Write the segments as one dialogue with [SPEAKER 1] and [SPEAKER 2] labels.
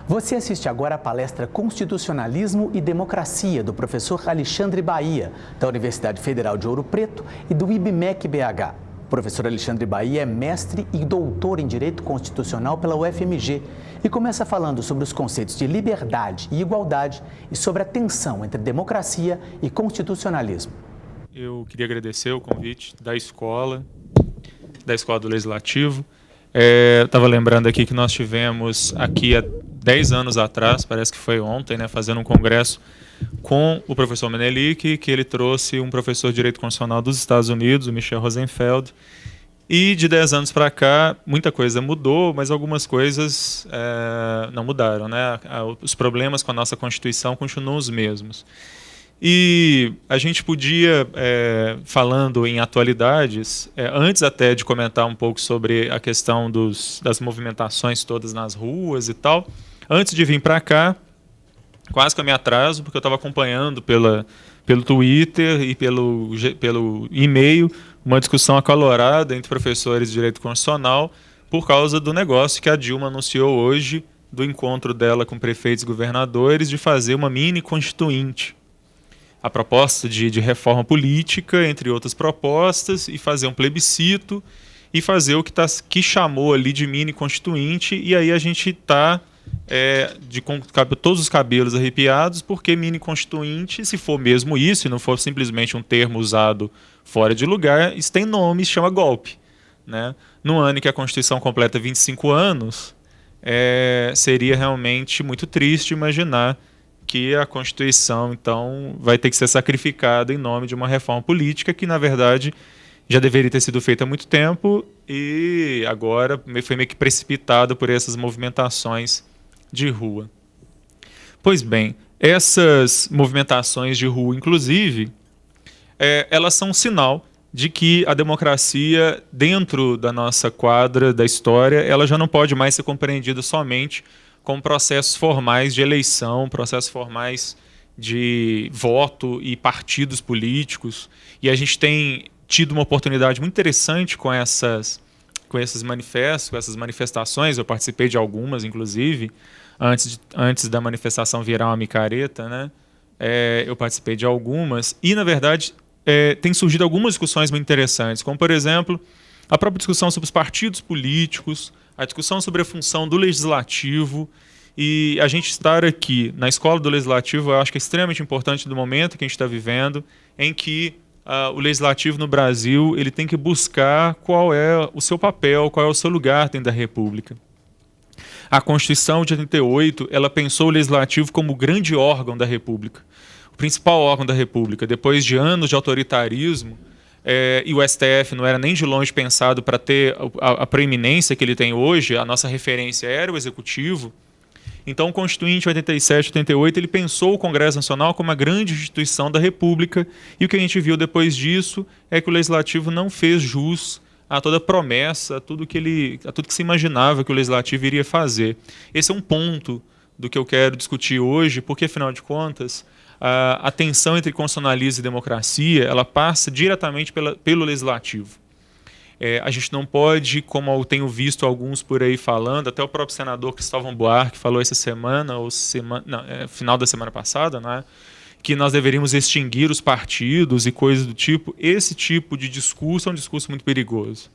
[SPEAKER 1] Você assiste agora a palestra Constitucionalismo e Democracia, do professor Alexandre Bahia, da Universidade Federal de Ouro Preto e do IBMEC-BH. O professor Alexandre Bahia é mestre e doutor em Direito Constitucional pela UFMG e começa falando sobre os conceitos de liberdade e igualdade e sobre a tensão entre democracia e constitucionalismo.
[SPEAKER 2] Eu queria agradecer o convite da Escola do Legislativo. Estava lembrando aqui que nós tivemos aqui há 10 anos atrás, parece que foi ontem, fazendo um congresso com o professor Menelik, que ele trouxe um professor de Direito Constitucional dos Estados Unidos, o Michel Rosenfeld. E de 10 anos para cá, muita coisa mudou, mas algumas coisas não mudaram. Os problemas com a nossa Constituição continuam os mesmos. E a gente podia, falando em atualidades, antes até de comentar um pouco sobre a questão das movimentações todas nas ruas e tal, antes de vir para cá, quase que eu me atraso, porque eu estava acompanhando pelo Twitter e pelo e-mail uma discussão acalorada entre professores de Direito Constitucional por causa do negócio que a Dilma anunciou hoje, do encontro dela com prefeitos e governadores, de fazer uma mini constituinte. A proposta de reforma política, entre outras propostas, e fazer um plebiscito e fazer o que chamou ali de mini constituinte, e aí a gente está com todos os cabelos arrepiados, porque mini constituinte, se for mesmo isso, e não for simplesmente um termo usado fora de lugar, isso tem nome, se chama golpe. No ano em que a Constituição completa 25 anos, seria realmente muito triste imaginar que a Constituição, então, vai ter que ser sacrificada em nome de uma reforma política que, na verdade, já deveria ter sido feita há muito tempo e agora foi meio que precipitado por essas movimentações de rua. Pois bem, essas movimentações de rua, inclusive, elas são um sinal de que a democracia, dentro da nossa quadra da história, ela já não pode mais ser compreendida somente com processos formais de eleição, processos formais de voto e partidos políticos. E a gente tem tido uma oportunidade muito interessante com esses manifestos, com essas manifestações. Eu participei de algumas, inclusive, antes da manifestação virar uma micareta, eu participei de algumas. E, na verdade, tem surgido algumas discussões muito interessantes, como, por exemplo, a própria discussão sobre os partidos políticos, a discussão sobre a função do legislativo, e a gente estar aqui na Escola do Legislativo, eu acho que é extremamente importante do momento que a gente está vivendo, em que o legislativo no Brasil ele tem que buscar qual é o seu papel, qual é o seu lugar dentro da República. A Constituição de 88, ela pensou o legislativo como o grande órgão da República, o principal órgão da República. Depois de anos de autoritarismo, e o STF não era nem de longe pensado para ter a preeminência que ele tem hoje, a nossa referência era o Executivo. Então, o Constituinte 87, 88, ele pensou o Congresso Nacional como a grande instituição da República, e o que a gente viu depois disso é que o Legislativo não fez jus a toda a promessa, a tudo que se imaginava que o Legislativo iria fazer. Esse é um ponto do que eu quero discutir hoje, porque, afinal de contas, a tensão entre constitucionalismo e democracia, ela passa diretamente pelo Legislativo. A gente não pode, como eu tenho visto alguns por aí falando, até o próprio senador Cristóvão Buarque falou essa semana, final da semana passada, que nós deveríamos extinguir os partidos e coisas do tipo. Esse tipo de discurso é um discurso muito perigoso.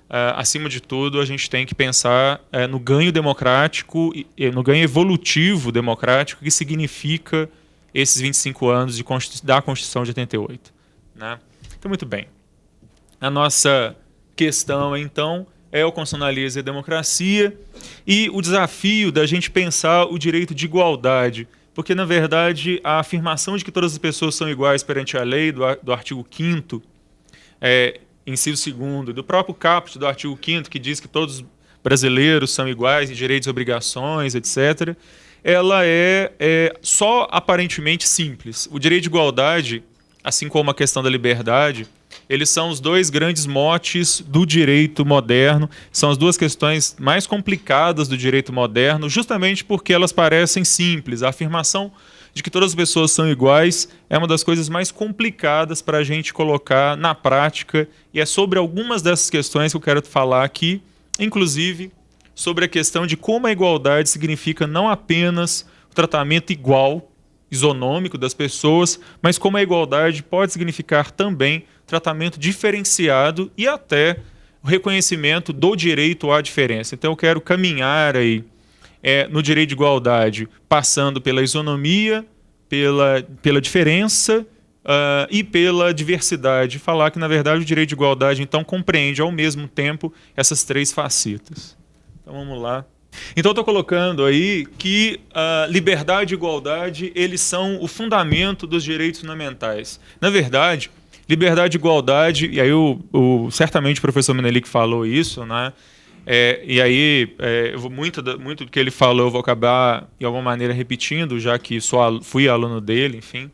[SPEAKER 2] Acima de tudo, a gente tem que pensar no ganho democrático, no ganho evolutivo democrático, que significa esses 25 anos da Constituição de 88. Então, muito bem. A nossa questão, então, é o constitucionalismo e a democracia e o desafio da gente pensar o direito de igualdade, porque, na verdade, a afirmação de que todas as pessoas são iguais perante a lei, do artigo 5º, inciso 2º, do próprio caput do artigo 5º, que diz que todos os brasileiros são iguais em direitos e obrigações, etc., ela é só aparentemente simples. O direito de igualdade, assim como a questão da liberdade, eles são os dois grandes motes do direito moderno, são as duas questões mais complicadas do direito moderno, justamente porque elas parecem simples. A afirmação de que todas as pessoas são iguais é uma das coisas mais complicadas para a gente colocar na prática, e é sobre algumas dessas questões que eu quero falar aqui, inclusive sobre a questão de como a igualdade significa não apenas o tratamento igual, isonômico das pessoas, mas como a igualdade pode significar também tratamento diferenciado e até o reconhecimento do direito à diferença. Então eu quero caminhar aí no direito de igualdade, passando pela isonomia, pela diferença e pela diversidade. Falar que, na verdade, o direito de igualdade, então, compreende ao mesmo tempo essas três facetas. Então vamos lá. Então, estou colocando aí que liberdade e igualdade, eles são o fundamento dos direitos fundamentais. Na verdade, liberdade e igualdade, e aí certamente o professor Menelik falou isso, né? E aí, muito do que ele falou eu vou acabar, de alguma maneira, repetindo, já que fui aluno dele, enfim.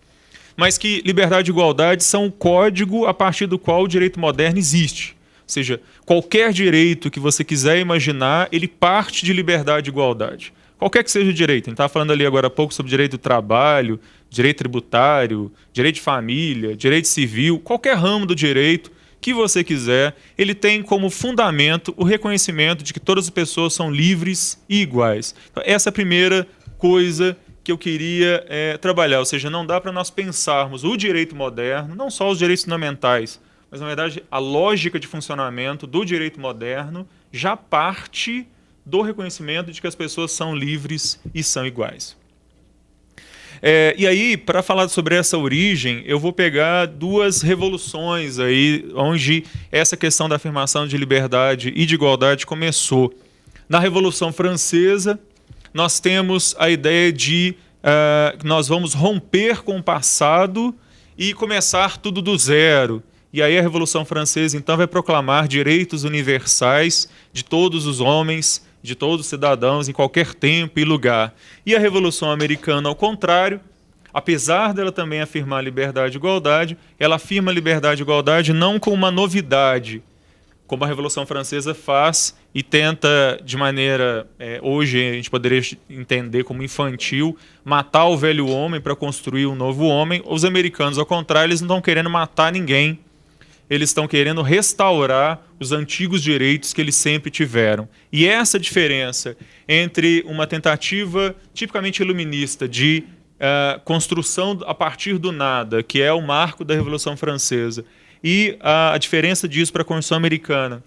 [SPEAKER 2] Mas que liberdade e igualdade são o código a partir do qual o direito moderno existe. Ou seja, qualquer direito que você quiser imaginar, ele parte de liberdade e igualdade. Qualquer que seja o direito. A gente estava falando ali agora há pouco sobre direito do trabalho, direito tributário, direito de família, direito civil, qualquer ramo do direito que você quiser, ele tem como fundamento o reconhecimento de que todas as pessoas são livres e iguais. Então, essa é a primeira coisa que eu queria trabalhar. Ou seja, não dá para nós pensarmos o direito moderno, não só os direitos fundamentais, mas, na verdade, a lógica de funcionamento do direito moderno já parte do reconhecimento de que as pessoas são livres e são iguais. E aí, para falar sobre essa origem, eu vou pegar duas revoluções aí, onde essa questão da afirmação de liberdade e de igualdade começou. Na Revolução Francesa, nós temos a ideia de que nós vamos romper com o passado e começar tudo do zero. E aí a Revolução Francesa, então, vai proclamar direitos universais de todos os homens, de todos os cidadãos, em qualquer tempo e lugar. E a Revolução Americana, ao contrário, apesar dela também afirmar liberdade e igualdade, ela afirma liberdade e igualdade não como uma novidade, como a Revolução Francesa faz e tenta, de maneira, hoje a gente poderia entender como infantil, matar o velho homem para construir um novo homem. Os americanos, ao contrário, eles não estão querendo matar ninguém. Eles estão querendo restaurar os antigos direitos que eles sempre tiveram. E essa diferença entre uma tentativa tipicamente iluminista de construção a partir do nada, que é o marco da Revolução Francesa, e a diferença disso para a Constituição Americana,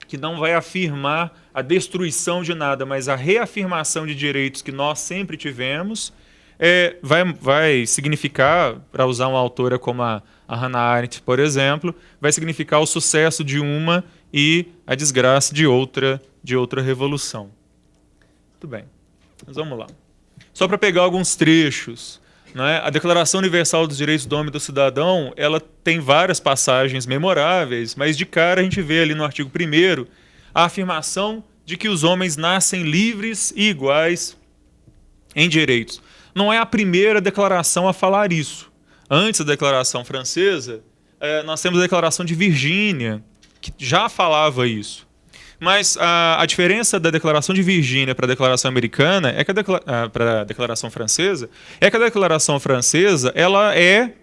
[SPEAKER 2] que não vai afirmar a destruição de nada, mas a reafirmação de direitos que nós sempre tivemos, vai significar, para usar uma autora como a Hannah Arendt, por exemplo, vai significar o sucesso de uma e a desgraça de outra revolução. Muito bem, mas vamos lá. Só para pegar alguns trechos, né? A Declaração Universal dos Direitos do Homem e do Cidadão, ela tem várias passagens memoráveis, mas de cara a gente vê ali no artigo 1º a afirmação de que os homens nascem livres e iguais em direitos. Não é a primeira declaração a falar isso. Antes da Declaração Francesa, nós temos a Declaração de Virgínia, que já falava isso. Mas a diferença da Declaração de Virgínia para a Declaração Americana, para a Declaração Francesa, é que a Declaração Francesa ela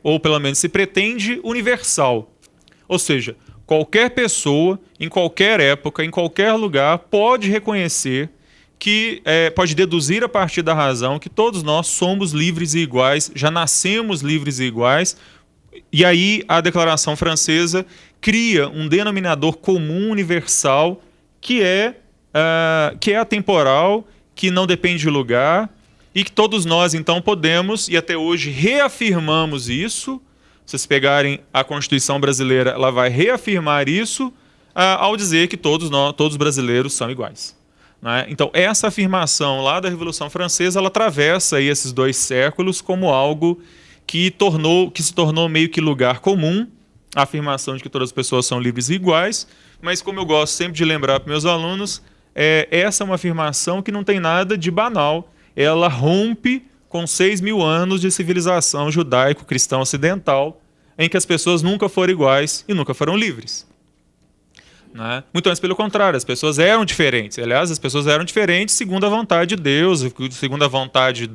[SPEAKER 2] ou pelo menos se pretende, universal. Ou seja, qualquer pessoa, em qualquer época, em qualquer lugar, pode reconhecer pode deduzir a partir da razão que todos nós somos livres e iguais, já nascemos livres e iguais, e aí a Declaração Francesa cria um denominador comum universal que é atemporal, que não depende de lugar, e que todos nós, então, podemos, e até hoje reafirmamos isso. Se vocês pegarem a Constituição brasileira, ela vai reafirmar isso ao dizer que todos os brasileiros são iguais. Né? Então, essa afirmação lá da Revolução Francesa, ela atravessa aí esses 2 séculos como algo que se tornou meio que lugar comum, a afirmação de que todas as pessoas são livres e iguais, mas como eu gosto sempre de lembrar para meus alunos, essa é uma afirmação que não tem nada de banal. Ela rompe com 6.000 anos de civilização judaico-cristã ocidental, em que as pessoas nunca foram iguais e nunca foram livres. Né? Muito antes, pelo contrário, as pessoas eram diferentes. Aliás, as pessoas eram diferentes segundo a vontade de Deus, segundo a vontade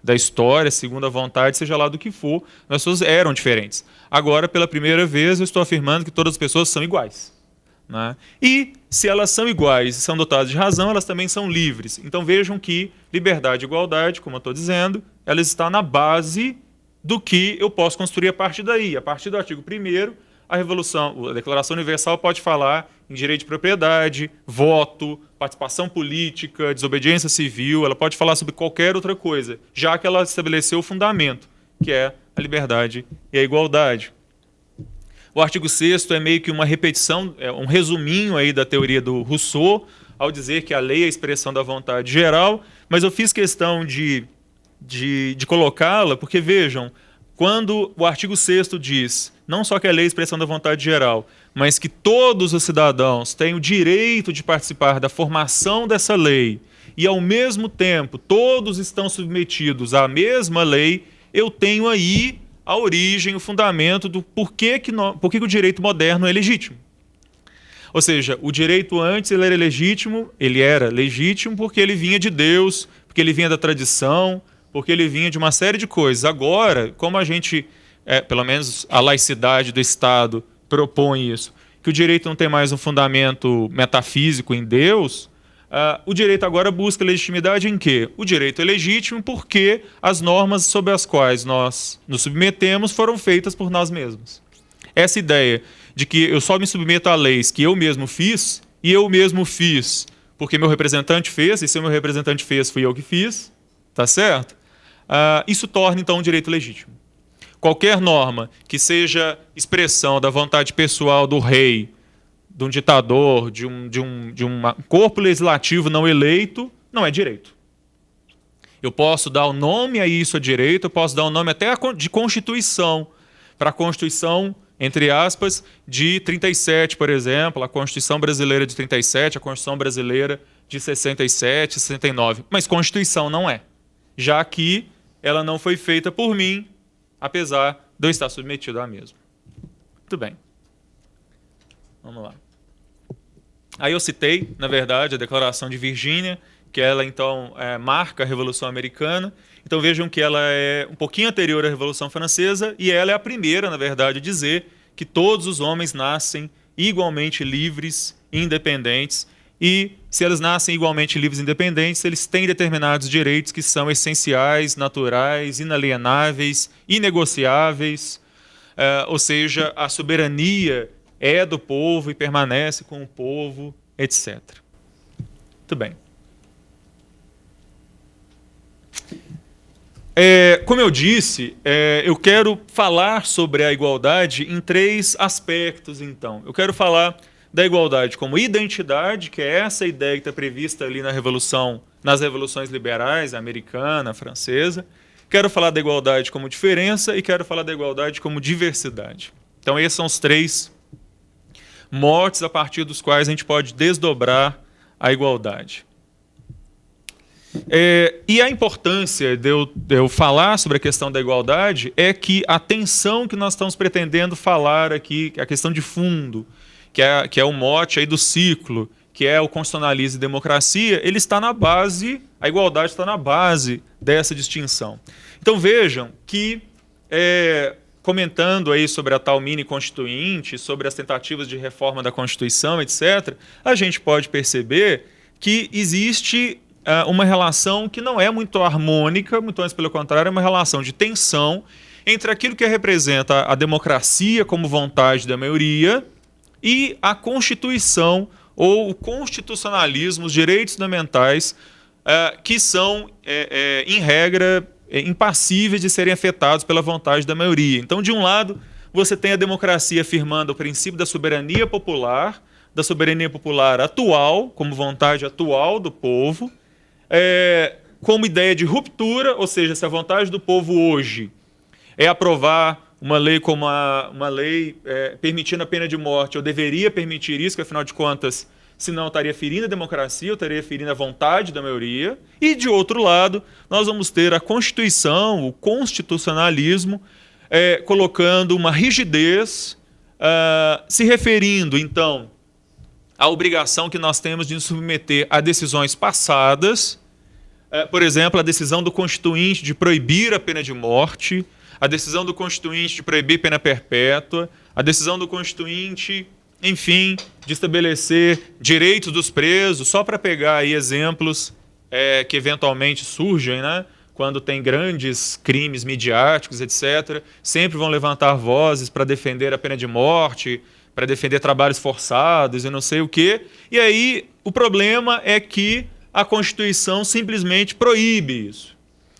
[SPEAKER 2] da história, segundo a vontade, seja lá do que for, as pessoas eram diferentes. Agora, pela primeira vez, eu estou afirmando que todas as pessoas são iguais. né? E, se elas são iguais e são dotadas de razão, elas também são livres. Então, vejam que liberdade e igualdade, como eu estou dizendo, ela está na base do que eu posso construir a partir daí. A partir do artigo 1º, a Declaração Universal pode falar em direito de propriedade, voto, participação política, desobediência civil, ela pode falar sobre qualquer outra coisa, já que ela estabeleceu o fundamento, que é a liberdade e a igualdade. O artigo 6º é meio que uma repetição, um resuminho aí da teoria do Rousseau, ao dizer que a lei é a expressão da vontade geral, mas eu fiz questão de colocá-la, porque vejam, quando o artigo 6º diz não só que a lei é a expressão da vontade geral, mas que todos os cidadãos têm o direito de participar da formação dessa lei e, ao mesmo tempo, todos estão submetidos à mesma lei, eu tenho aí a origem, o fundamento do por que o direito moderno é legítimo. Ou seja, o direito antes ele era legítimo porque ele vinha de Deus, porque ele vinha da tradição, porque ele vinha de uma série de coisas. Agora, como a gente, pelo menos a laicidade do Estado propõe isso, que o direito não tem mais um fundamento metafísico em Deus, o direito agora busca legitimidade em quê? O direito é legítimo porque as normas sobre as quais nós nos submetemos foram feitas por nós mesmos. Essa ideia de que eu só me submeto a leis que eu mesmo fiz, e eu mesmo fiz porque meu representante fez, e se o meu representante fez, fui eu que fiz, tá certo? Isso torna, então, um direito legítimo. Qualquer norma que seja expressão da vontade pessoal do rei, de um ditador, de um corpo legislativo não eleito, não é direito. Eu posso dar o nome a isso a direito, eu posso dar o nome até de Constituição, para a Constituição, entre aspas, de 37, por exemplo, a Constituição Brasileira de 37, a Constituição Brasileira de 67, 69. Mas Constituição não é, já que ela não foi feita por mim, apesar de eu estar submetido à mesma. Muito bem. Vamos lá. Aí eu citei, na verdade, a Declaração de Virgínia, que ela, então, marca a Revolução Americana. Então, vejam que ela é um pouquinho anterior à Revolução Francesa e ela é a primeira, na verdade, a dizer que todos os homens nascem igualmente livres e independentes. E, se eles nascem igualmente livres e independentes, eles têm determinados direitos que são essenciais, naturais, inalienáveis, inegociáveis. Ou seja, a soberania é do povo e permanece com o povo, etc. Muito bem. Como eu disse, eu quero falar sobre a igualdade em 3 aspectos, então. Eu quero falar da igualdade como identidade, que é essa ideia que está prevista ali nas revoluções liberais, a americana, a francesa. Quero falar da igualdade como diferença e quero falar da igualdade como diversidade. Então, esses são os 3 motes a partir dos quais a gente pode desdobrar a igualdade. E a importância de eu falar sobre a questão da igualdade é que a tensão que nós estamos pretendendo falar aqui, a questão de fundo, que é o mote aí do ciclo, que é o constitucionalismo e democracia, ele está na base, a igualdade está na base dessa distinção. Então vejam que, comentando aí sobre a tal mini constituinte, sobre as tentativas de reforma da Constituição, etc., a gente pode perceber que existe uma relação que não é muito harmônica, muito antes pelo contrário, é uma relação de tensão entre aquilo que representa a democracia como vontade da maioria e a Constituição ou o constitucionalismo, os direitos fundamentais, que são, em regra, impassíveis de serem afetados pela vontade da maioria. Então, de um lado, você tem a democracia afirmando o princípio da soberania popular atual, como vontade atual do povo, como ideia de ruptura, ou seja, se a vontade do povo hoje é aprovar uma lei como uma lei permitindo a pena de morte, eu deveria permitir isso, que afinal de contas, senão eu estaria ferindo a democracia, eu estaria ferindo a vontade da maioria. E, de outro lado, nós vamos ter a Constituição, o constitucionalismo, colocando uma rigidez, se referindo, então, à obrigação que nós temos de nos submeter a decisões passadas, por exemplo, a decisão do Constituinte de proibir a pena de morte, a decisão do Constituinte de proibir pena perpétua, a decisão do Constituinte enfim, de estabelecer direitos dos presos, só para pegar aí exemplos que eventualmente surgem, né? Quando tem grandes crimes midiáticos, etc., sempre vão levantar vozes para defender a pena de morte, para defender trabalhos forçados e não sei o quê. E aí o problema é que a Constituição simplesmente proíbe isso.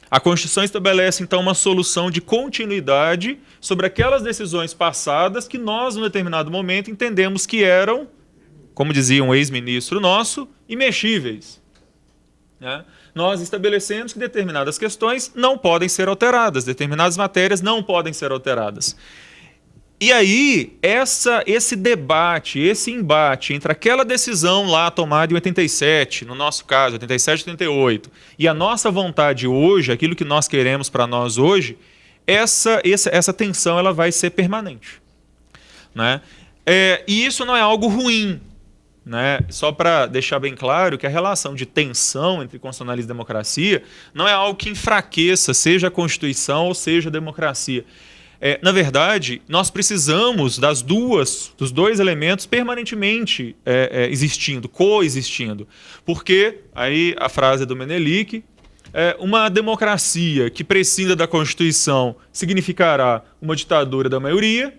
[SPEAKER 2] A Constituição estabelece, então, uma solução de continuidade sobre aquelas decisões passadas que nós, em determinado momento, entendemos que eram, como dizia um ex-ministro nosso, imexíveis. Né? Nós estabelecemos que determinadas questões não podem ser alteradas, determinadas matérias não podem ser alteradas. E aí, esse debate, esse embate entre aquela decisão lá tomada em 87, no nosso caso, 87, 88, e a nossa vontade hoje, aquilo que nós queremos para nós hoje, essa tensão ela vai ser permanente. Né? E isso não é algo ruim. Né? Só para deixar bem claro que a relação de tensão entre constitucionalismo e democracia não é algo que enfraqueça, seja a Constituição ou seja a democracia. Na verdade, nós precisamos dos dois elementos permanentemente existindo, coexistindo. Porque, aí a frase do Menelik, uma democracia que prescinda da Constituição significará uma ditadura da maioria,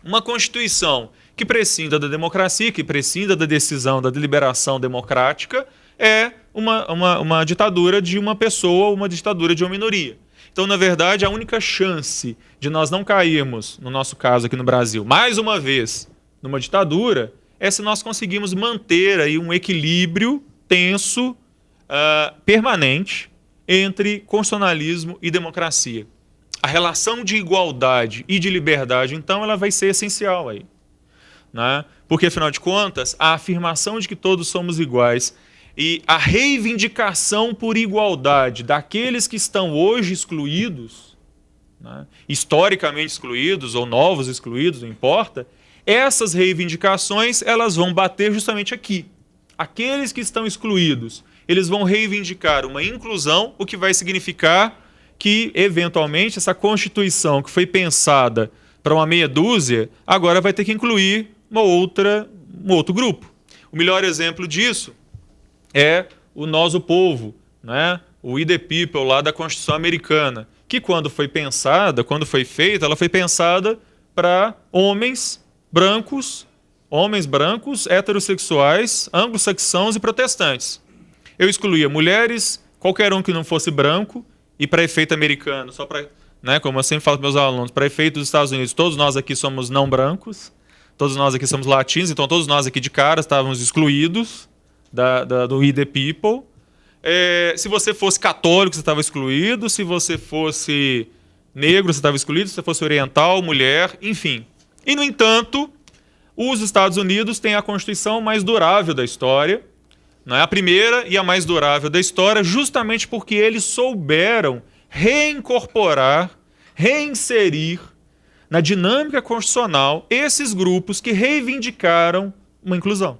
[SPEAKER 2] uma Constituição que prescinda da democracia, que prescinda da decisão, da deliberação democrática, é uma ditadura de uma pessoa, uma ditadura de uma minoria. Então, na verdade, a única chance de nós não cairmos, no nosso caso aqui no Brasil, mais uma vez, numa ditadura, é se nós conseguirmos manter aí um equilíbrio tenso, permanente, entre constitucionalismo e democracia. A relação de igualdade e de liberdade, então, ela vai ser essencial aí. Né? Porque, afinal de contas, a afirmação de que todos somos iguais e a reivindicação por igualdade daqueles que estão hoje excluídos, né, historicamente excluídos ou novos excluídos, não importa, essas reivindicações elas vão bater justamente aqui. Aqueles que estão excluídos, eles vão reivindicar uma inclusão, o que vai significar que, eventualmente, essa Constituição que foi pensada para uma meia dúzia, agora vai ter que incluir um outro grupo. O melhor exemplo disso é o Nós, o Povo, né? O We the People lá da Constituição Americana, que quando foi pensada, quando foi feita, ela foi pensada para homens brancos, heterossexuais, anglo-saxãos e protestantes. Eu excluía mulheres, qualquer um que não fosse branco, e para efeito americano, só para, né, como eu sempre falo para meus alunos, para efeito dos Estados Unidos, todos nós aqui somos não brancos, todos nós aqui somos latinos, então todos nós aqui de cara estávamos excluídos do We the People. Se você fosse católico, você estava excluído. Se você fosse negro, você estava excluído. Se você fosse oriental, mulher, enfim. E, no entanto, os Estados Unidos têm a Constituição mais durável da história. Não é a primeira e a mais durável da história, justamente porque eles souberam reinserir na dinâmica constitucional esses grupos que reivindicaram uma inclusão.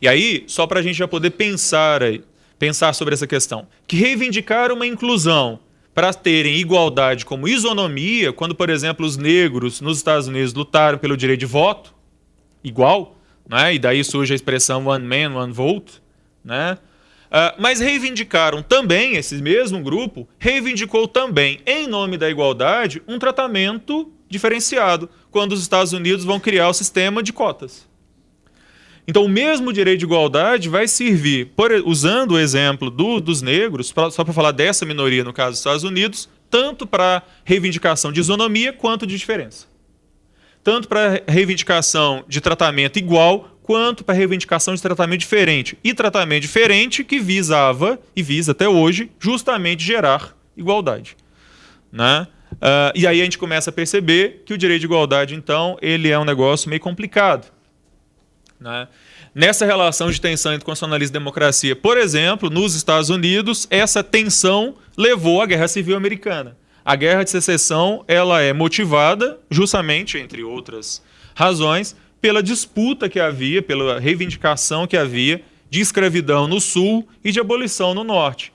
[SPEAKER 2] E aí, só para a gente já poder pensar sobre essa questão, que reivindicaram uma inclusão para terem igualdade como isonomia, quando, por exemplo, os negros nos Estados Unidos lutaram pelo direito de voto, igual, né? E daí surge a expressão one man, one vote, né? Mas reivindicaram também, esse mesmo grupo, reivindicou também, em nome da igualdade, um tratamento diferenciado, quando os Estados Unidos vão criar o sistema de cotas. Então, o mesmo direito de igualdade vai servir, usando o exemplo dos negros, só para falar dessa minoria, no caso dos Estados Unidos, tanto para reivindicação de isonomia quanto de diferença. Tanto para reivindicação de tratamento igual, quanto para reivindicação de tratamento diferente. E tratamento diferente que visava, e visa até hoje, justamente gerar igualdade. Né? E aí a gente começa a perceber que o direito de igualdade, então, ele é um negócio meio complicado. Né? Nessa relação de tensão entre constitucionalismo e democracia, por exemplo, nos Estados Unidos, essa tensão levou à Guerra Civil Americana. A Guerra de Secessão ela é motivada, justamente, entre outras razões, pela disputa que havia, pela reivindicação que havia de escravidão no Sul e de abolição no Norte.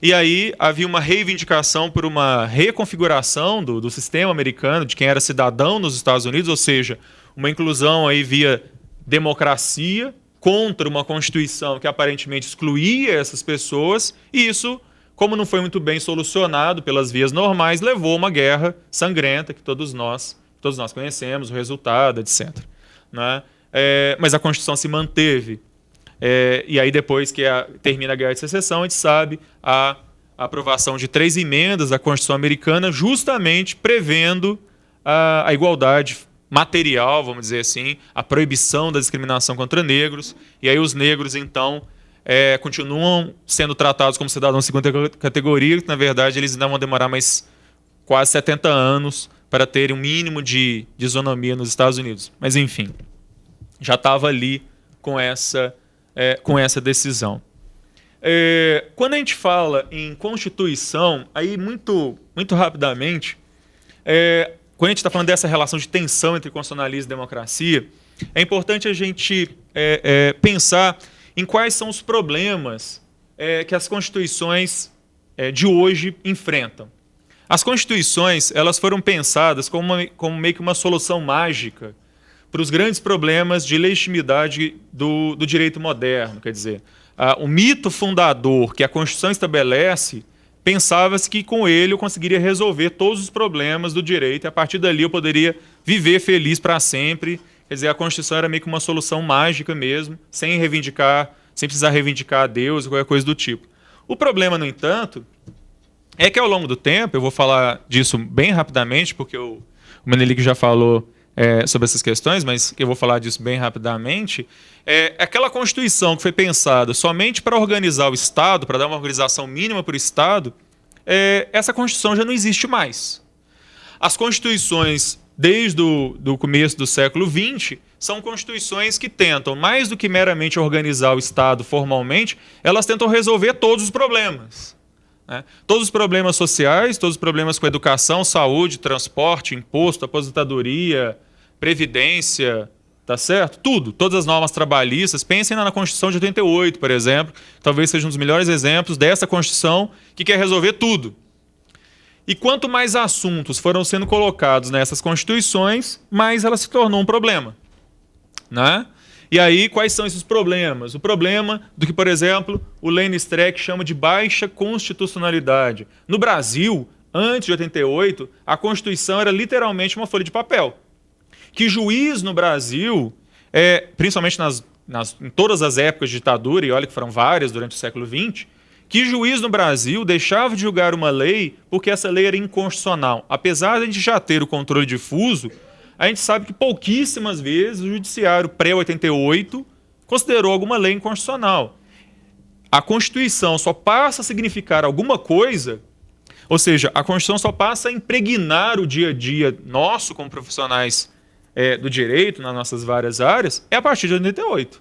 [SPEAKER 2] E aí havia uma reivindicação por uma reconfiguração do sistema americano, de quem era cidadão nos Estados Unidos, ou seja, uma inclusão aí via democracia contra uma Constituição que aparentemente excluía essas pessoas, e isso, como não foi muito bem solucionado pelas vias normais, levou a uma guerra sangrenta que todos nós conhecemos, o resultado, etc. Né? Mas a Constituição se manteve. E aí, depois que termina a Guerra de Secessão, a gente sabe a aprovação de 3 emendas da Constituição americana, justamente prevendo a igualdade material, vamos dizer assim, a proibição da discriminação contra negros. E aí os negros, então, continuam sendo tratados como cidadãos de segunda categoria, que, na verdade, eles ainda vão demorar mais quase 70 anos para terem um mínimo de isonomia nos Estados Unidos. Mas, enfim, já estava ali com essa decisão. Quando a gente fala em Constituição, aí muito rapidamente, quando a gente está falando dessa relação de tensão entre constitucionalismo e democracia, é importante a gente pensar em quais são os problemas que as constituições de hoje enfrentam. As constituições, elas foram pensadas como meio que uma solução mágica para os grandes problemas de legitimidade do direito moderno. Quer dizer, o mito fundador que a Constituição estabelece, pensava-se que com ele eu conseguiria resolver todos os problemas do direito e a partir dali eu poderia viver feliz para sempre. Quer dizer, a Constituição era meio que uma solução mágica mesmo, sem precisar reivindicar a Deus ou qualquer coisa do tipo. O problema, no entanto, é que ao longo do tempo, eu vou falar disso bem rapidamente, porque o Menelik já falou sobre essas questões, mas eu vou falar disso bem rapidamente. Aquela Constituição que foi pensada somente para organizar o Estado, para dar uma organização mínima para o Estado, essa Constituição já não existe mais. As Constituições, desde o começo do século XX, são Constituições que tentam, mais do que meramente organizar o Estado formalmente, elas tentam resolver todos os problemas. Todos os problemas sociais, todos os problemas com educação, saúde, transporte, imposto, aposentadoria, previdência, tá certo? Tudo, todas as normas trabalhistas. Pensem na Constituição de 88, por exemplo, talvez seja um dos melhores exemplos dessa Constituição que quer resolver tudo. E quanto mais assuntos foram sendo colocados nessas Constituições, mais ela se tornou um problema. Né? E aí, quais são esses problemas? O problema do que, por exemplo, o Lênin Streck chama de baixa constitucionalidade. No Brasil, antes de 88, a Constituição era literalmente uma folha de papel. Que juiz no Brasil, principalmente em todas as épocas de ditadura, e olha que foram várias durante o século XX, que juiz no Brasil deixava de julgar uma lei porque essa lei era inconstitucional. Apesar de a gente já ter o controle difuso, a gente sabe que pouquíssimas vezes o judiciário pré-88 considerou alguma lei inconstitucional. A Constituição só passa a significar alguma coisa, ou seja, a Constituição só passa a impregnar o dia a dia nosso como profissionais do direito, nas nossas várias áreas, a partir de 88.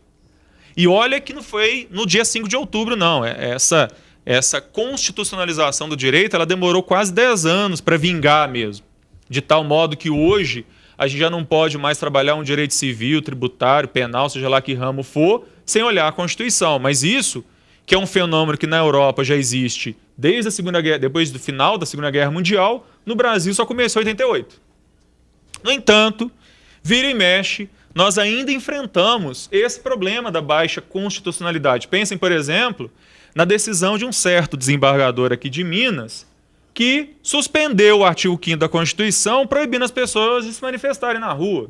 [SPEAKER 2] E olha que não foi no dia 5 de outubro, não. Essa constitucionalização do direito, ela demorou quase 10 anos para vingar mesmo. De tal modo que hoje a gente já não pode mais trabalhar um direito civil, tributário, penal, seja lá que ramo for, sem olhar a Constituição. Mas isso, que é um fenômeno que na Europa já existe desde a Segunda Guerra, depois do final da Segunda Guerra Mundial, no Brasil só começou em 88. No entanto, vira e mexe, nós ainda enfrentamos esse problema da baixa constitucionalidade. Pensem, por exemplo, na decisão de um certo desembargador aqui de Minas, que suspendeu o artigo 5º da Constituição, proibindo as pessoas de se manifestarem na rua.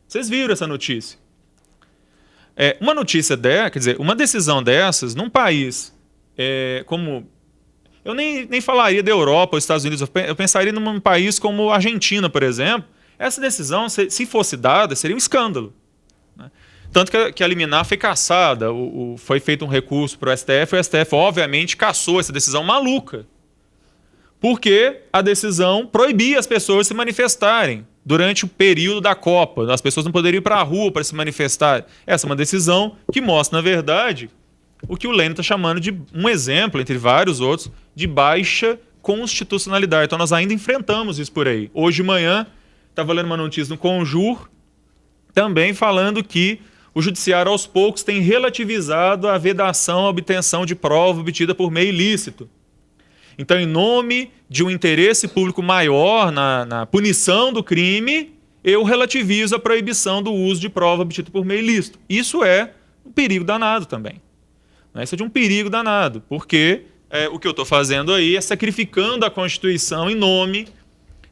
[SPEAKER 2] Vocês viram essa notícia? Uma notícia dessa, quer dizer, uma decisão dessas, num país como... Eu nem falaria da Europa ou dos Estados Unidos, eu pensaria num país como a Argentina, por exemplo. Essa decisão, se fosse dada, seria um escândalo. Né? Tanto que a liminar foi cassada, foi feito um recurso para o STF, o STF obviamente cassou essa decisão maluca. Porque a decisão proibia as pessoas de se manifestarem durante o período da Copa. As pessoas não poderiam ir para a rua para se manifestar. Essa é uma decisão que mostra, na verdade, o que o Lênin está chamando de um exemplo, entre vários outros, de baixa constitucionalidade. Então nós ainda enfrentamos isso por aí. Hoje de manhã, estava lendo uma notícia no Conjur, também falando que o judiciário aos poucos tem relativizado a vedação à obtenção de prova obtida por meio ilícito. Então, em nome de um interesse público maior na punição do crime, eu relativizo a proibição do uso de prova obtida por meio ilícito. Isso é um perigo danado também. Isso é de um perigo danado, porque o que eu estou fazendo aí é sacrificando a Constituição em nome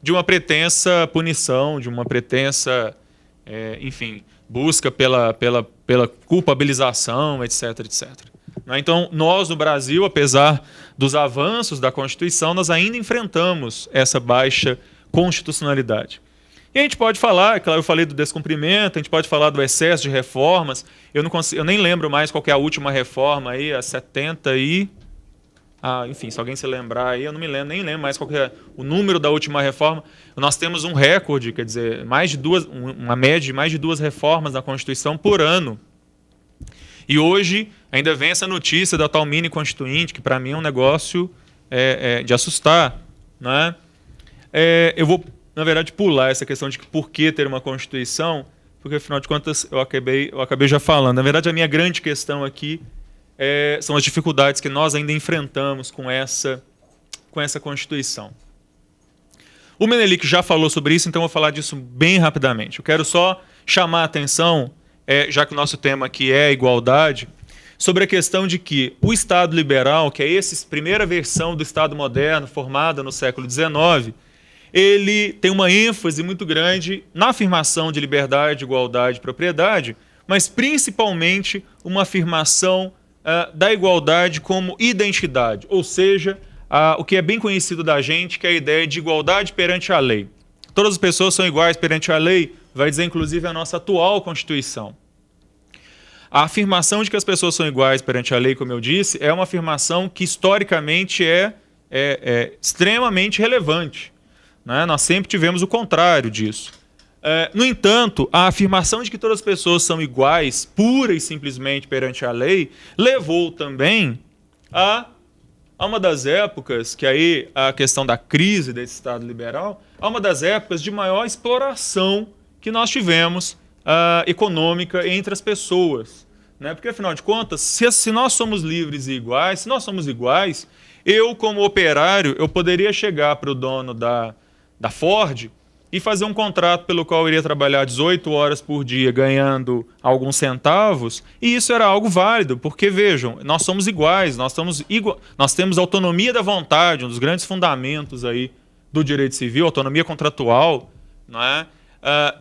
[SPEAKER 2] de uma pretensa punição, de uma pretensa, enfim, busca pela culpabilização, etc, etc. Então, nós no Brasil, apesar dos avanços da Constituição, nós ainda enfrentamos essa baixa constitucionalidade. E a gente pode falar, claro, eu falei do descumprimento, a gente pode falar do excesso de reformas. Eu nem lembro mais qual que é a última reforma aí, a 70 e... enfim, se alguém se lembrar aí, eu não me lembro, nem lembro mais qual que é o número da última reforma. Nós temos um recorde, quer dizer, uma média de mais de 2 reformas da Constituição por ano. E hoje ainda vem essa notícia da tal mini constituinte, que para mim é um negócio de assustar. Né? Eu vou, na verdade, pular essa questão de por que ter uma Constituição, porque, afinal de contas, eu acabei já falando. Na verdade, a minha grande questão aqui são as dificuldades que nós ainda enfrentamos com essa Constituição. O Menelik já falou sobre isso, então eu vou falar disso bem rapidamente. Eu quero só chamar a atenção, já que o nosso tema aqui é a igualdade, sobre a questão de que o Estado liberal, que é essa primeira versão do Estado moderno, formada no século XIX, ele tem uma ênfase muito grande na afirmação de liberdade, igualdade e propriedade, mas principalmente uma afirmação da igualdade como identidade, ou seja, o que é bem conhecido da gente, que é a ideia de igualdade perante a lei. Todas as pessoas são iguais perante a lei, vai dizer inclusive a nossa atual Constituição. A afirmação de que as pessoas são iguais perante a lei, como eu disse, é uma afirmação que historicamente é extremamente relevante. Né? Nós sempre tivemos o contrário disso. No entanto, a afirmação de que todas as pessoas são iguais, pura e simplesmente perante a lei, levou também a uma das épocas, que aí a questão da crise desse Estado liberal, a uma das épocas de maior exploração que nós tivemos econômica entre as pessoas. Né? Porque, afinal de contas, se nós somos livres e iguais, se nós somos iguais, eu, como operário, eu poderia chegar para o dono da Ford e fazer um contrato pelo qual eu iria trabalhar 18 horas por dia, ganhando alguns centavos, e isso era algo válido, porque, vejam, nós somos iguais, nós temos autonomia da vontade, um dos grandes fundamentos aí do direito civil, autonomia contratual, não é?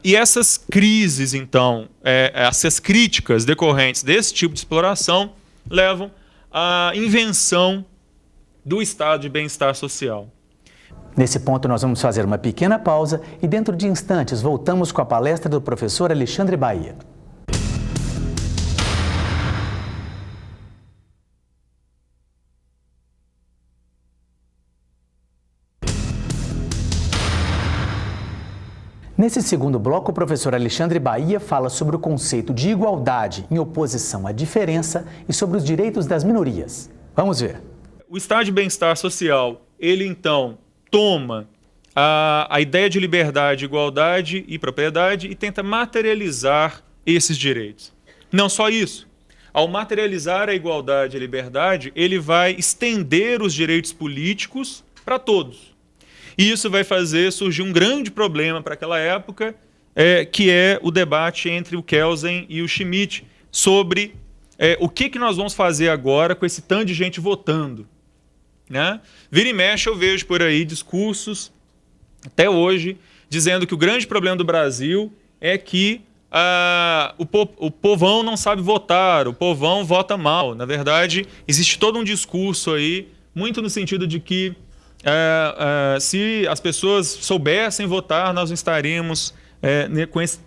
[SPEAKER 2] E essas crises, então, essas críticas decorrentes desse tipo de exploração levam à invenção do estado de bem-estar social.
[SPEAKER 1] Nesse ponto, nós vamos fazer uma pequena pausa e, dentro de instantes, voltamos com a palestra do professor Alexandre Bahia. Nesse segundo bloco, o professor Alexandre Bahia fala sobre o conceito de igualdade em oposição à diferença e sobre os direitos das minorias. Vamos ver.
[SPEAKER 2] O estado de bem-estar social, ele então toma a ideia de liberdade, igualdade e propriedade e tenta materializar esses direitos. Não só isso. Ao materializar a igualdade e a liberdade, ele vai estender os direitos políticos para todos. E isso vai fazer surgir um grande problema para aquela época, que é o debate entre o Kelsen e o Schmitt sobre o que nós vamos fazer agora com esse tanto de gente votando. Né? Vira e mexe, eu vejo por aí discursos, até hoje, dizendo que o grande problema do Brasil é que o povão não sabe votar, o povão vota mal. Na verdade, existe todo um discurso aí, muito no sentido de que se as pessoas soubessem votar, nós não estaríamos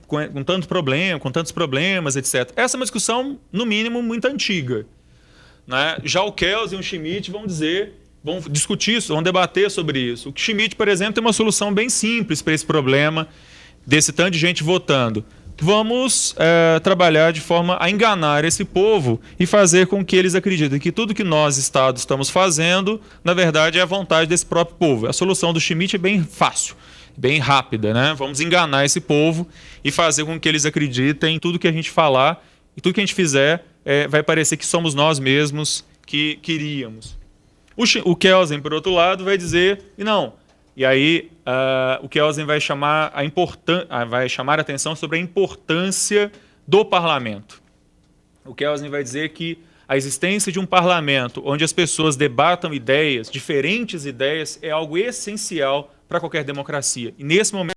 [SPEAKER 2] com tanto problema, com tantos problemas, etc. Essa é uma discussão, no mínimo, muito antiga. Né? Já o Kelsen e o Schmitt vão discutir isso, vão debater sobre isso. O Schmitt, por exemplo, tem uma solução bem simples para esse problema desse tanto de gente votando. Vamos trabalhar de forma a enganar esse povo e fazer com que eles acreditem que tudo que nós, Estado, estamos fazendo, na verdade, é a vontade desse próprio povo. A solução do Schmitt é bem fácil, bem rápida, né? Vamos enganar esse povo e fazer com que eles acreditem em tudo que a gente falar e tudo que a gente fizer vai parecer que somos nós mesmos que queríamos. O Kelsen, por outro lado, vai dizer, não, E aí o Kelsen vai chamar a atenção sobre a importância do parlamento. O Kelsen vai dizer que a existência de um parlamento onde as pessoas debatam ideias, diferentes ideias, é algo essencial para qualquer democracia. E nesse momento